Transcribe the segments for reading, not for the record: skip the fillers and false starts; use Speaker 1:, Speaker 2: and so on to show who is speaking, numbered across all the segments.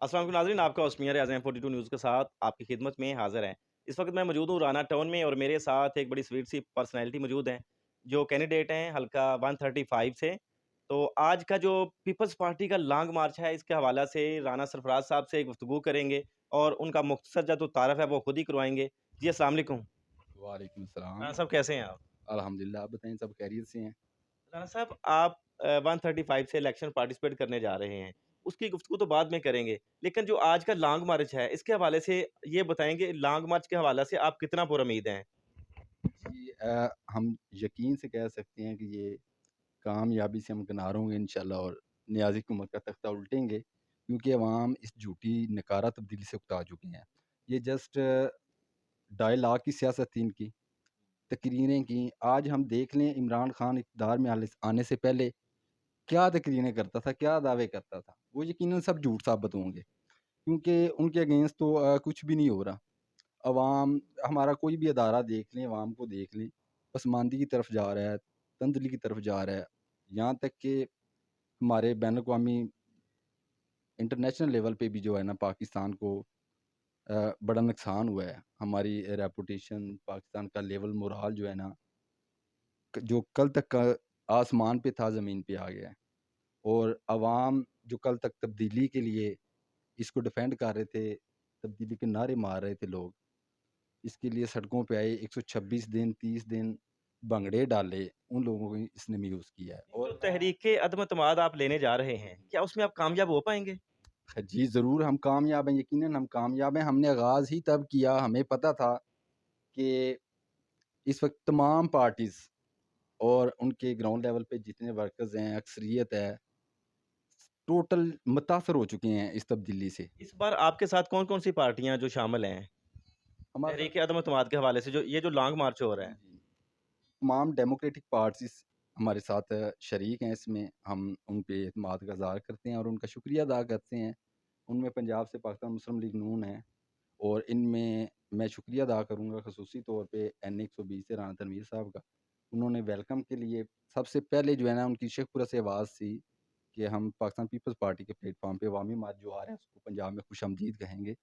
Speaker 1: अस्सलाम वालेकुम नाज़रीन, आपका ओस्मिया रियाज़ 42 न्यूज़ के साथ आपकी खिदमत में हाज़िर हैं। इस वक्त मैं मौजूद हूँ राना टाउन में और मेरे साथ एक बड़ी स्वीट सी पर्सनैलिटी मौजूद हैं, जो कैंडिडेट हैं हल्का 135 से। तो आज का जो पीपल्स पार्टी का लॉन्ग मार्च है, इसके हवाला से राना सरफराज साहब से गुफ्तगू करेंगे और उनका मुख्तसर जो तारफ़ है, वो खुद ही करवाएँगे। जी, अस्सलाम वालेकुम।
Speaker 2: वालेकुम सलाम।
Speaker 1: राना साहब कैसे हैं आप?
Speaker 2: अल्हम्दुलिल्लाह, आप बताएँ सब खैरियत से हैं?
Speaker 1: राना साहब आप 135 से इलेक्शन पार्टिसिपेट करने जा रहे हैं। उसकी गुफ्तगू तो बाद में करेंगे। लेकिन जो आज का लॉन्ग मार्च है, इसके हवाले से ये बताएँगे लॉन्ग मार्च के हवाले से आप कितना पुरुम्मीद हैं?
Speaker 2: जी, हम यकीन से कह सकते हैं कि ये कामयाबी से हम किनार होंगे इंशाल्लाह और नियाज़ी हुकूमत का तख्ता उल्टेंगे, क्योंकि अवाम इस झूठी नकारा तब्दीली से उकता चुके हैं। ये जस्ट ढाई लाख की सियासत थी इनकी, तकरीरें की। आज हम देख लें, इमरान खान इक़्तिदार में आने से पहले क्या तकरीरें करता था, क्या दावे करता था। वो यकीनन सब झूठ साबित होंगे, क्योंकि उनके अगेंस्ट तो कुछ भी नहीं हो रहा। अवाम, हमारा कोई भी अदारा देख लें, अवाम को देख लें, पसमानदी की तरफ जा रहा है, तंज़ली की तरफ जा रहा है। यहाँ तक कि हमारे बैनुल-अक़वामी इंटरनेशनल लेवल पे भी जो है ना, पाकिस्तान को बड़ा नुकसान हुआ है। हमारी रेपुटेशन, पाकिस्तान का लेवल मोराल जो है ना, जो कल तक आसमान पे था, ज़मीन पे आ गया है। और अवाम जो कल तक तब्दीली के लिए इसको डिफेंड कर रहे थे, तब्दीली के नारे मार रहे थे लोग, इसके लिए सड़कों पे आए, 126 दिन, 30 दिन भंगड़े डाले, उन लोगों को इसने म्यूज़ किया है।
Speaker 1: जो
Speaker 2: और
Speaker 1: तहरीके अदम-एतमाद आप लेने जा रहे हैं, क्या उसमें आप कामयाब हो पाएँगे?
Speaker 2: जी, ज़रूर हम कामयाब हैं, यकीनन हम कामयाब हैं। हमने आगाज़ ही तब किया, हमें पता था कि इस वक़्त तमाम पार्टीज़ और उनके ग्राउंड लेवल पे जितने वर्कर्स हैं, अक्सरियत है, टोटल मुतासर हो चुके हैं इस तब्दीली से।
Speaker 1: इस बार आपके साथ कौन-कौन सी पार्टियाँ जो शामिल हैं,
Speaker 2: हमारे साथ
Speaker 1: तहरीके अदम-एतमाद के हवाले से जो ये जो लॉन्ग मार्च हो रहा
Speaker 2: जी,
Speaker 1: है?
Speaker 2: जी। तमाम डेमोक्रेटिक पार्टीज़ हमारे साथ शरीक हैं इसमें। हम उन पे एतमाद का इज़हार करते हैं और उनका शुक्रिया अदा करते हैं। उनमें पंजाब से पाकिस्तान मुस्लिम लीग नून है, और इनमें मैं शुक्रिया अदा करूँगा ख़ुसूसी तौर पे एन 120 से राना तनवीर साहब का। उन्होंने वेलकम के लिए सबसे पहले जो है ना, उनकी शेखपुरा से आवाज़ थी कि हम पाकिस्तान पीपल्स पार्टी के प्लेटफ़ॉर्म पे अवामी मार्च जो आ रहे हैं, उसको पंजाब में खुशामदीद कहेंगे।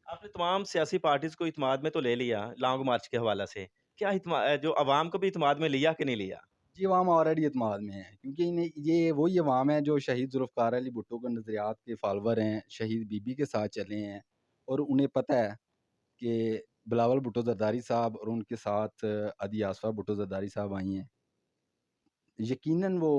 Speaker 1: आपने तमाम सियासी पार्टीज़ को इत्मीद में तो ले लिया लॉन्ग मार्च के हवाला से। क्या जो अवाम को भी इत्मीद में लिया कि नहीं लिया?
Speaker 2: जी, अवाम ऑलरेडी एतमाद में है, क्योंकि इन्हें ये वही अवाम है जो शहीद ज़ुल्फ़िकार अली भुट्टो के नज़रियात के फ़ॉलोवर हैं, शहीद बीबी के साथ चले हैं, और उन्हें पता है कि बिलावल भुट्टो ज़रदारी साहब और उनके साथ अदी आसफ़ा भुट्टो ज़रदारी साहब आई हैं। यकीनन वो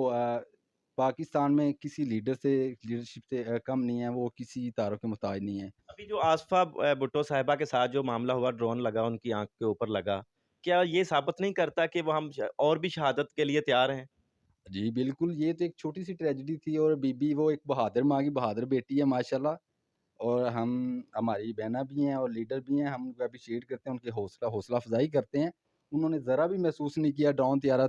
Speaker 2: पाकिस्तान में किसी लीडरशिप से कम नहीं है, वो किसी तारों के मोहताज नहीं है।
Speaker 1: अभी जो आसफ़ा भुट्टो साहिबा के साथ जो मामला हुआ, ड्रोन लगा उनकी आँख के ऊपर लगा, क्या ये साबित नहीं करता कि वो हम श और भी शहादत के लिए तैयार हैं?
Speaker 2: जी, बिल्कुल, ये तो एक छोटी-सी ट्रेजेडी थी, और बीबी वो एक बहादुर माँ की बहादुर बेटी है माशाल्लाह। और हम, हमारी बहना भी हैं और लीडर भी हैं, हम उनको एप्रिशिएट करते हैं, उनकी हौसला अफ़ज़ाई करते हैं। उन्होंने ज़रा भी महसूस नहीं किया ड्रोन त्यारा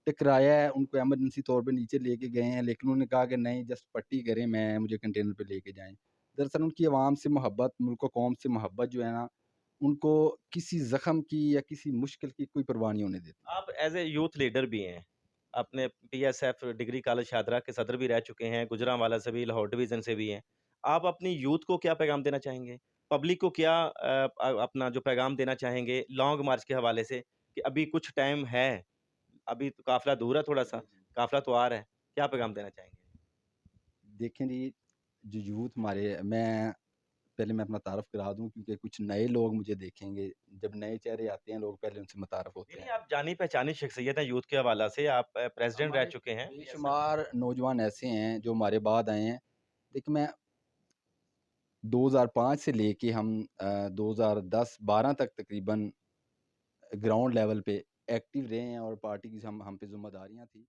Speaker 2: टकराया है, उनको इमरजेंसी तौर पे नीचे लेके गए हैं, लेकिन उन्होंने कहा कि नहीं, जस्ट पट्टी करें, मुझे कंटेनर पे लेके जाएँ। दरअसल उनकी आवाम से मोहब्बत, मुल्क व कौम से मोहब्बत जो है ना, उनको किसी ज़ख्म की या किसी मुश्किल की कोई परवाह नहीं होने देती।
Speaker 1: आप एज़ ए यूथ लीडर भी हैं। आपने पीएसएफ डिग्री कॉलेज शाहदरा के सदर भी रह चुके हैं, गुजरांवाला से भी, लाहौर डिवीज़न से भी हैं। आप अपनी यूथ को क्या पैगाम देना चाहेंगे? पब्लिक को क्या अपना जो पैगाम देना चाहेंगे लॉन्ग मार्च के हवाले से कि अभी कुछ टाइम है, अभी तो काफ़िला दूर है थोड़ा-सा,
Speaker 2: जी, जी।
Speaker 1: काफ़िला तो आ रहा है। क्या पैगाम देना चाहेंगे?
Speaker 2: देखें जी, जो यूथ हमारे, मैं अपना तारुफ़ करा दूँ, क्योंकि कुछ नए लोग मुझे देखेंगे। जब नए चेहरे आते हैं, लोग पहले उनसे मुतारफ़
Speaker 1: नहीं,
Speaker 2: होते
Speaker 1: नहीं,
Speaker 2: हैं।
Speaker 1: आप जानी-पहचानी शख्सियत हैं यूथ के हवाला से, आप प्रेज़िडेंट रह
Speaker 2: हमारे
Speaker 1: चुके हैं पीएसएफ के।
Speaker 2: बेशुमार नौजवान ऐसे हैं जो हमारे बाद आए हैं। देखिए, मैं 2005 से लेके हम 2010-12 तक तकरीबन ग्राउंड लेवल पे एक्टिव रहे हैं, और पार्टी की हम पे ज़िम्मेदारियाँ थी।